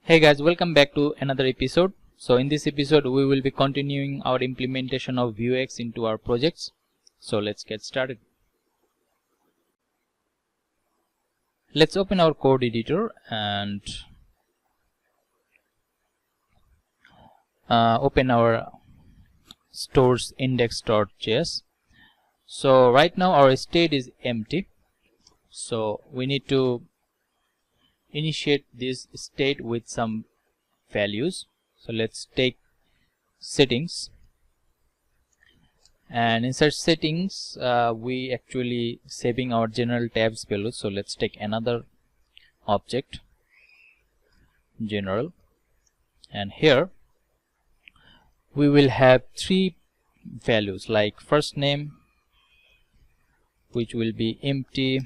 Hey guys, welcome back to another episode. So in this episode we will be continuing our implementation of VUEX into our projects. So let's get started. Let's open our code editor and open our stores index.js. So right now our state is empty. So we need to initiate this state with some values. So let's take settings, and inside settings we actually saving our general tabs value. So let's take another object, general, and here we will have three values like first name, which will be empty,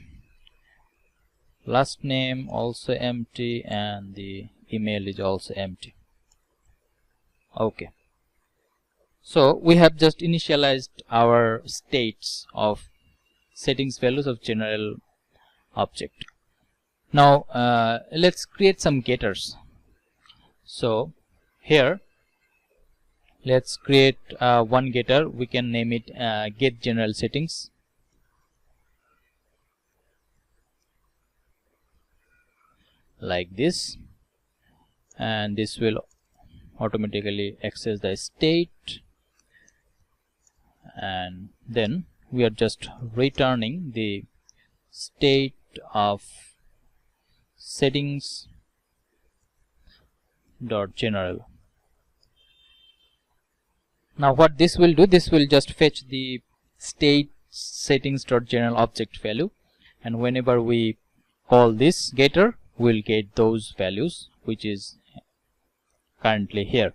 last name also empty, and the email is also empty. Okay, so we have just initialized our states of settings values of general object. Now let's create some getters. So here let's create one getter. We can name it get general settings. Like this, and this will automatically access the state, and then we are just returning the state of settings dot general. Now what this will do, this will just fetch the state settings dot general object value, and whenever we call this getter, we'll get those values which is currently here.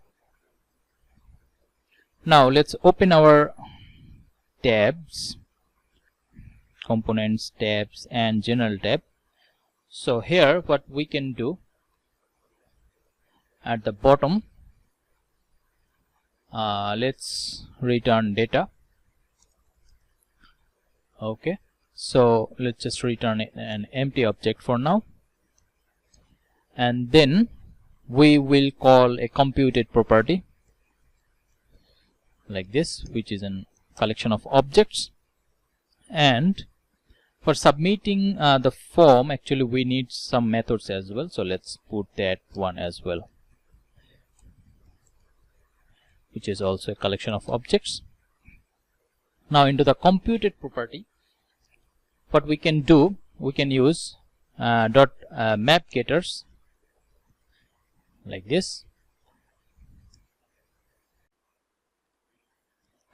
Now let's open our tabs, components, tabs, and general tab. So here what we can do, at the bottom let's return data. Okay, so let's just return an empty object for now, and then we will call a computed property like this, which is a collection of objects. And for submitting the form, actually we need some methods as well, so let's put that one as well, which is also a collection of objects. Now into the computed property, what we can do, we can use map getters like this,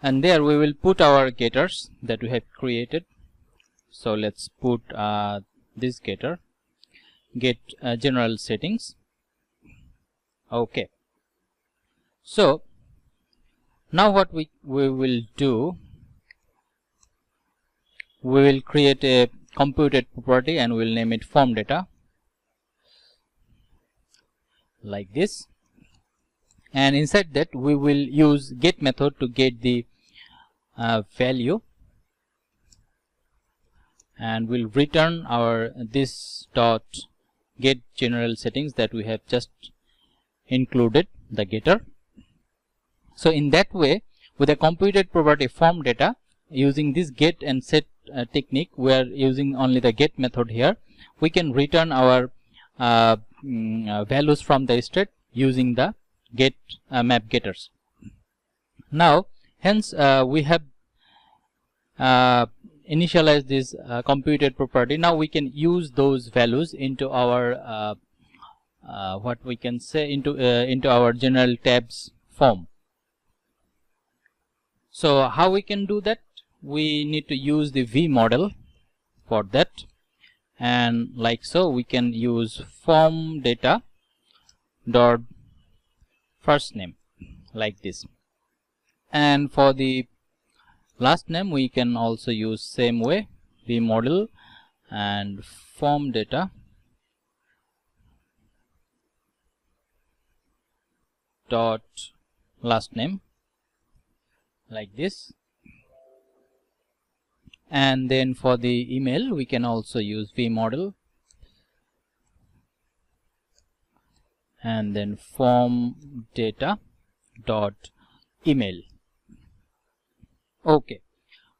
and there we will put our getters that we have created. So let's put this getter, get general settings. Okay, so now what we will do, we will create a computed property and we'll name it form data like this, and inside that we will use get method to get the value, and we'll return our this dot get general settings that we have just included the getter. So in that way, with a computed property form data, using this get and set technique, we are using only the get method here, we can return our values from the state using the get map getters. Now hence we have initialized this computed property. Now we can use those values into our what we can say into our general tabs form. So how we can do that? We need to use the v model for that, and like so we can use form data dot first name like this, and for the last name we can also use same way, v model and form data dot last name like this, and then for the email we can also use v model and then form data dot email. Okay,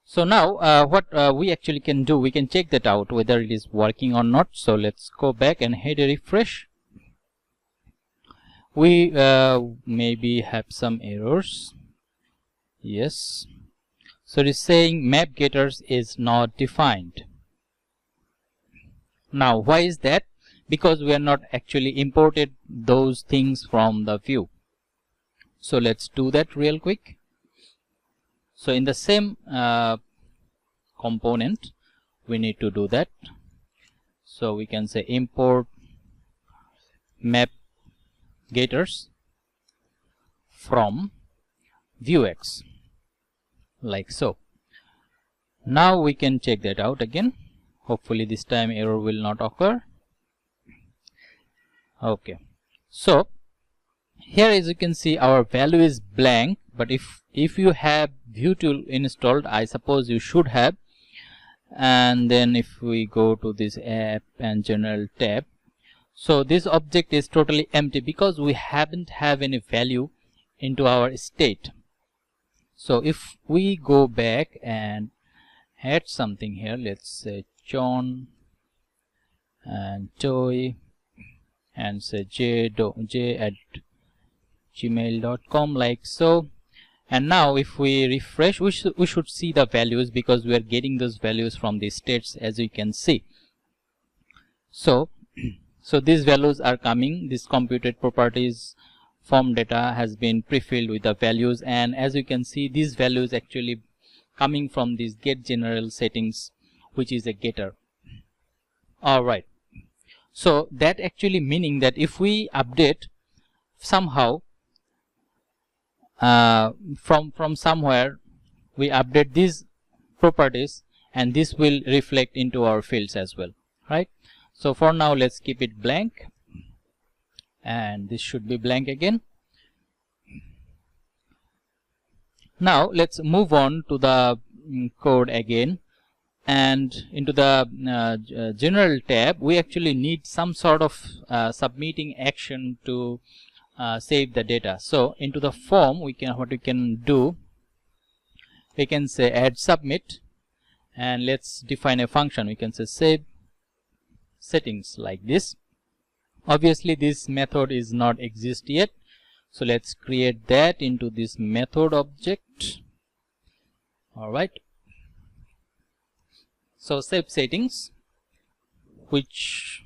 so now what we actually can do, we can check that out whether it is working or not. So let's go back and hit a refresh. We maybe have some errors. Yes, so it is saying map getters is not defined. Now why is that? Because we are not actually imported those things from the view. So let's do that real quick. So in the same component we need to do that. So we can say import map getters from VUEX, like so. Now we can check that out again. Hopefully this time error will not occur. Okay, so here as you can see our value is blank, but if you have view tool installed, I suppose you should have. And then if we go to this app and general tab, so this object is totally empty because we haven't have any value into our state. So if we go back and add something here, let's say John and Toy and say j at gmail.com, like so. And now if we refresh, we should see the values because we are getting those values from the states, as you can see. So these values are coming. This computed properties form data has been pre-filled with the values, and as you can see these values actually coming from this get general settings, which is a getter. Alright, so that actually meaning that if we update somehow from somewhere, we update these properties and this will reflect into our fields as well, right? So for now let's keep it blank, and this should be blank again. Now let's move on to the code again, and into the general tab we actually need some sort of submitting action to save the data. So into the form what we can do, we can say add submit, and let's define a function. We can say save settings, like this. Obviously this method is not exist yet, so let's create that into this method object. Alright, so save settings, which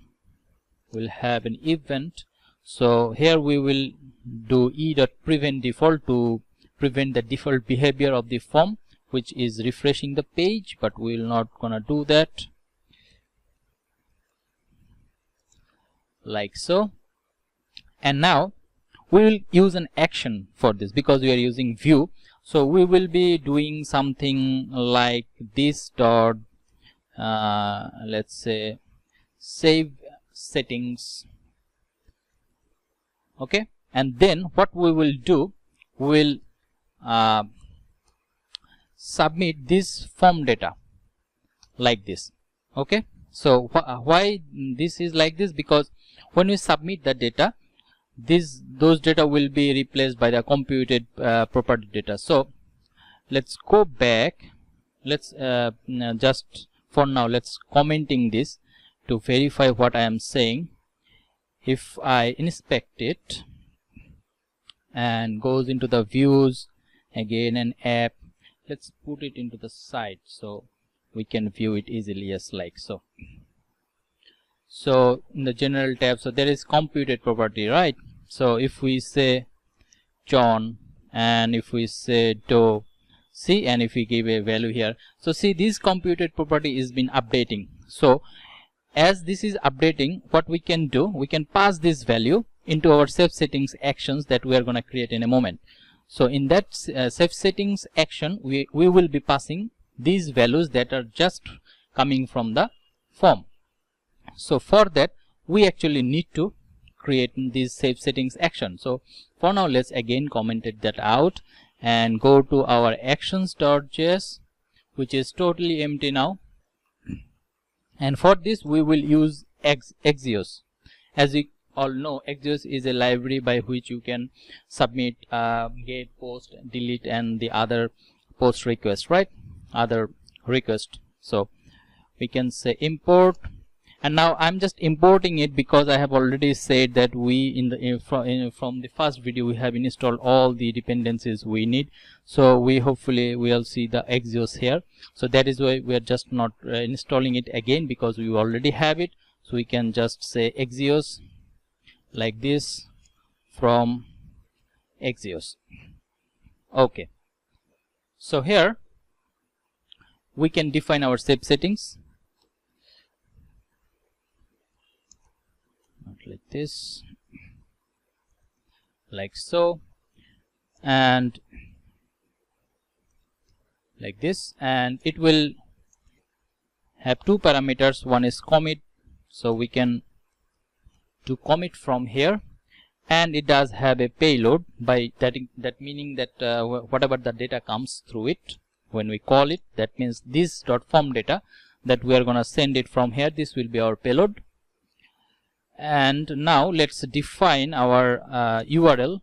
will have an event. So here we will do e.prevent default to prevent the default behavior of the form, which is refreshing the page, but we will not gonna do that, like so. And now we will use an action for this because we are using view. So we will be doing something like this dot let's say save settings. Okay, and then what we will do, we will submit this form data like this. Okay, so why this is like this? Because when we submit the data, those data will be replaced by the computed property data. So let's go back. Let's just for now let's commenting this to verify what I am saying. If I inspect it and goes into the views again and app, let's put it into the side so we can view it easily. Yes, like so. So in the general tab, so there is computed property, right? So if we say John and if we say do, see, and if we give a value here, so see this computed property is been updating. So as this is updating, what we can do, we can pass this value into our save settings actions that we are going to create in a moment. So in that save settings action, we will be passing these values that are just coming from the form. So for that we actually need to create this save settings action. So for now let's again comment that out and go to our actions.js, which is totally empty now. And for this we will use Axios. As we all know, Axios is a library by which you can submit get, post, delete and the other post request, right, other request. So we can say import, and now I'm just importing it because I have already said that we from the first video we have installed all the dependencies we need. So we hopefully will see the Axios here. So that is why we are just not installing it again, because we already have it. So we can just say Axios like this from Axios. Okay, so here we can define our shape settings like this, like so, and like this, and it will have two parameters. One is commit, so we can do commit from here, and it does have a payload. By that meaning that whatever the data comes through it, when we call it, that means this .form data that we are going to send it from here, this will be our payload. And now let's define our URL.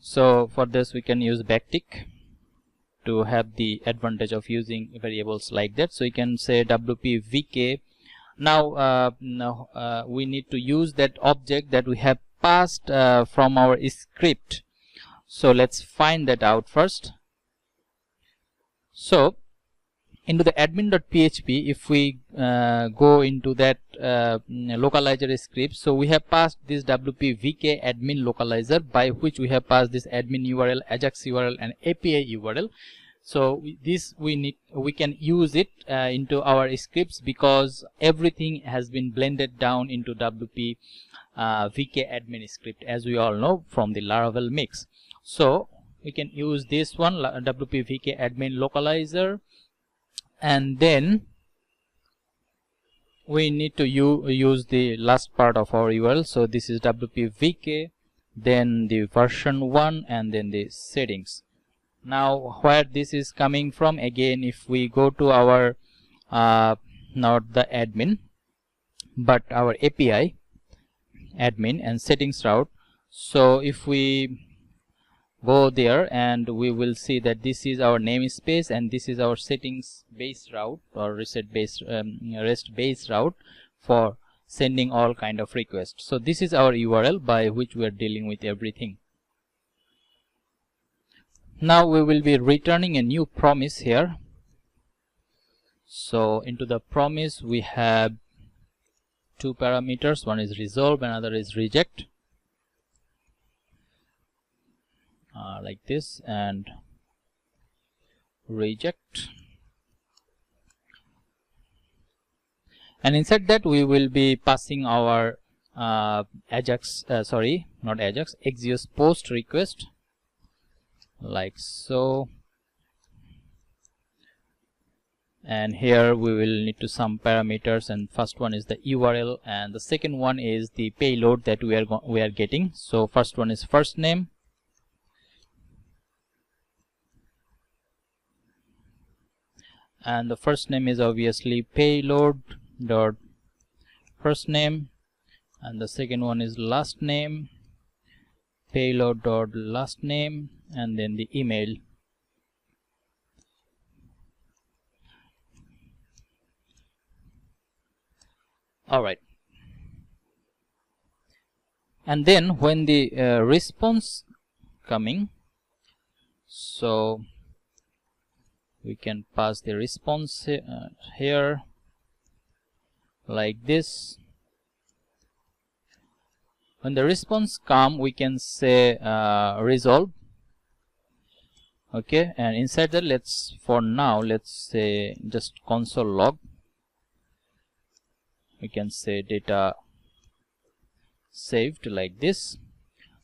So for this we can use backtick to have the advantage of using variables like that. So you can say WP-VK. Now we need to use that object that we have passed from our script. So let's find that out first. So into the admin.php, if we go into that localizer script, so we have passed this WP-VK admin localizer, by which we have passed this admin URL, Ajax URL and API URL. So we can use it into our scripts, because everything has been blended down into WP-VK admin script, as we all know from the laravel-mix. So we can use this one, WP-VK admin localizer, and then we need to use the last part of our URL. So this is WP-VK, then the version 1, and then the settings. Now where this is coming from, again, if we go to our not the admin but our API admin and settings route, so if we go there, and we will see that this is our namespace and this is our settings base route or REST base route for sending all kind of requests. So this is our URL by which we are dealing with everything. Now we will be returning a new promise here. So into the promise we have two parameters, one is resolve, another is reject, like this, and reject. And inside that we will be passing our Axios post request, like so. And here we will need to some parameters, and first one is the URL and the second one is the payload that we are getting. So first one is first name, and the first name is obviously payload dot first name, and the second one is last name, payload dot last name, and then the email. Alright, and then when the response coming, so we can pass the response here like this. When the response come, we can say resolve. Okay, and inside that, for now let's say just console log. We can say data saved like this,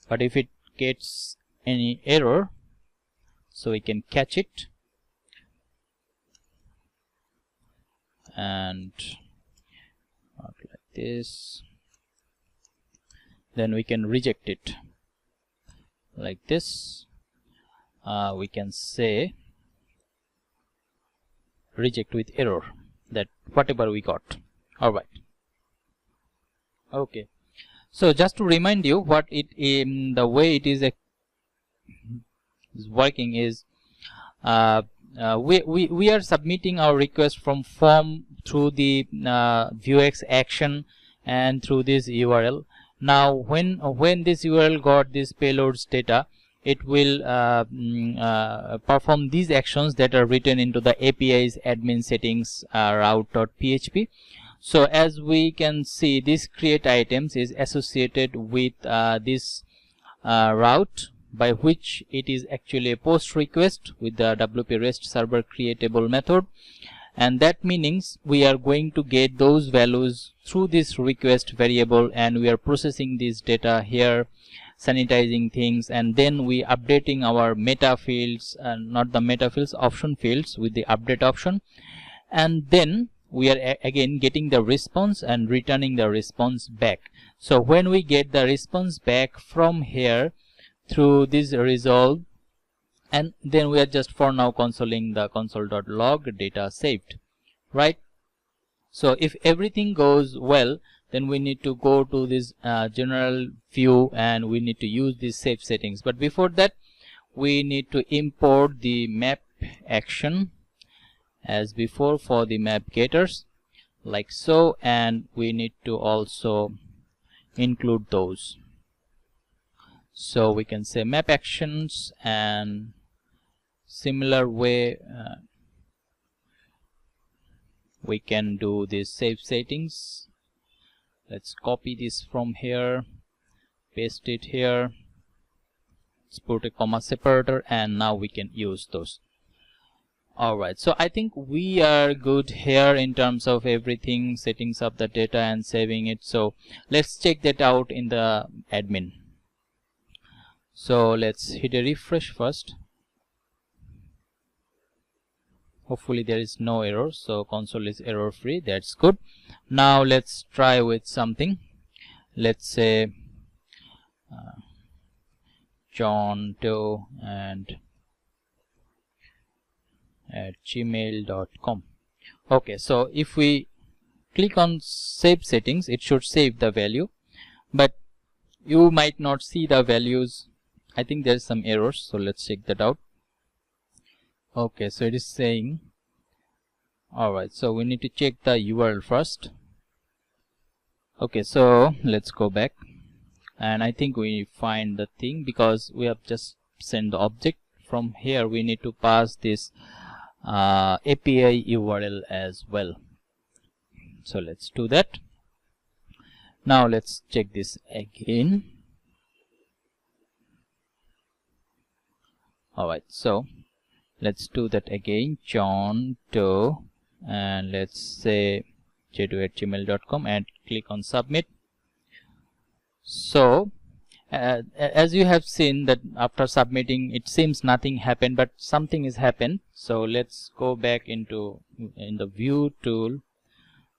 but if it gets any error, so we can catch it and like this, then we can reject it like this. We can say reject with error, that whatever we got. Alright, Okay, so just to remind you what it in the way it is working is we are submitting our request from form through the VUEX action and through this URL. Now when this URL got this payloads data, it will perform these actions that are written into the API's admin settings route.php. So as we can see, this create items is associated with this route, by which it is actually a post request with the WP REST server creatable method, and that means we are going to get those values through this request variable, and we are processing this data here, sanitizing things, and then we updating our meta fields, not the meta fields, option fields with the update option, and then we are again getting the response and returning the response back. So when we get the response back from here through this resolve, and then we are just for now consoling the console.log data saved, right? So if everything goes well, then we need to go to this general view and we need to use these save settings. But before that, we need to import the map action as before for the map getters, like so, and we need to also include those. So we can say map actions, and similar way we can do this save settings. Let's copy this from here, paste it here, let's put a comma separator, and now we can use those. Alright, so I think we are good here in terms of everything, settings up the data and saving it. So let's check that out in the admin. So let's hit a refresh first. Hopefully there is no error, so console is error free. That's good. Now let's try with something. Let's say John Doe and at gmail.com. Okay, so if we click on save settings, it should save the value, but you might not see the values. I think there's some errors, so let's check that out. Okay, so it is saying, alright, so we need to check the URL first. Okay, so let's go back, and I think we find the thing, because we have just sent the object. From here we need to pass this API URL as well. So let's do that. Now let's check this again. Alright, so let's do that again. John Doe, and let's say j2@gmail.com, and click on submit. So as you have seen that after submitting, it seems nothing happened, but something has happened. So let's go back in the view tool.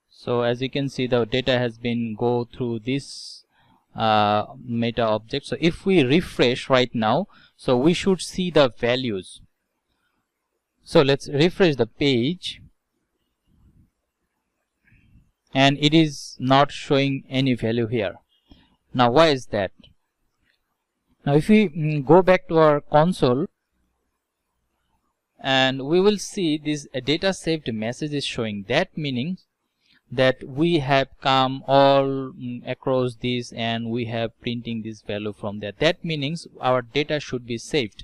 So as you can see, the data has been go through this meta object. So if we refresh right now, so we should see the values. So let's refresh the page, and it is not showing any value here. Now why is that? Now if we go back to our console, and we will see this data saved message is showing. That meaning that we have come all across this, and we have printing this value from there. That means our data should be saved.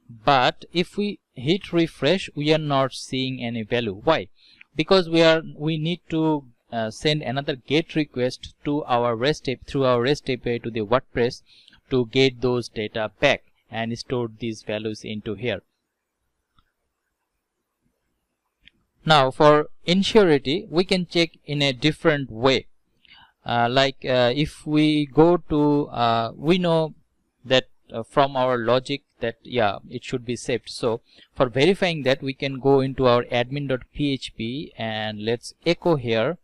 But if we hit refresh, we are not seeing any value. Why? Because we need to send another GET request to our REST API, through our REST API to the WordPress, to get those data back and store these values into here. Now for insurity, we can check in a different way. If we go to we know that from our logic that it should be saved. So for verifying that, we can go into our admin.php, and let's echo here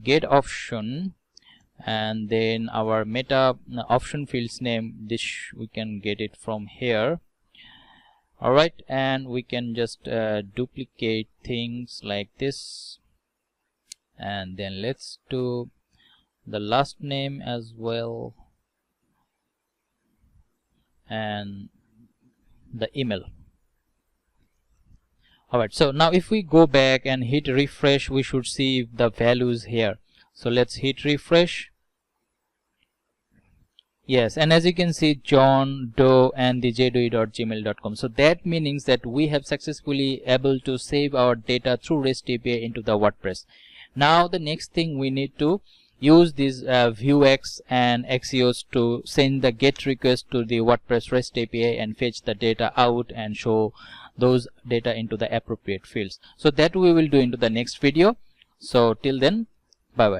get option, and then our meta option fields name. This we can get it from here. Alright, and we can just duplicate things like this, and then let's do the last name as well, and the email. Alright, so now if we go back and hit refresh, we should see the values here. So let's hit refresh. Yes, and as you can see, John Doe and the jdoe.gmail.com. So that means that we have successfully able to save our data through REST API into the WordPress. Now the next thing, we need to use these VUEX and Axios to send the GET request to the WordPress REST API and fetch the data out and show those data into the appropriate fields. So that we will do into the next video. So till then,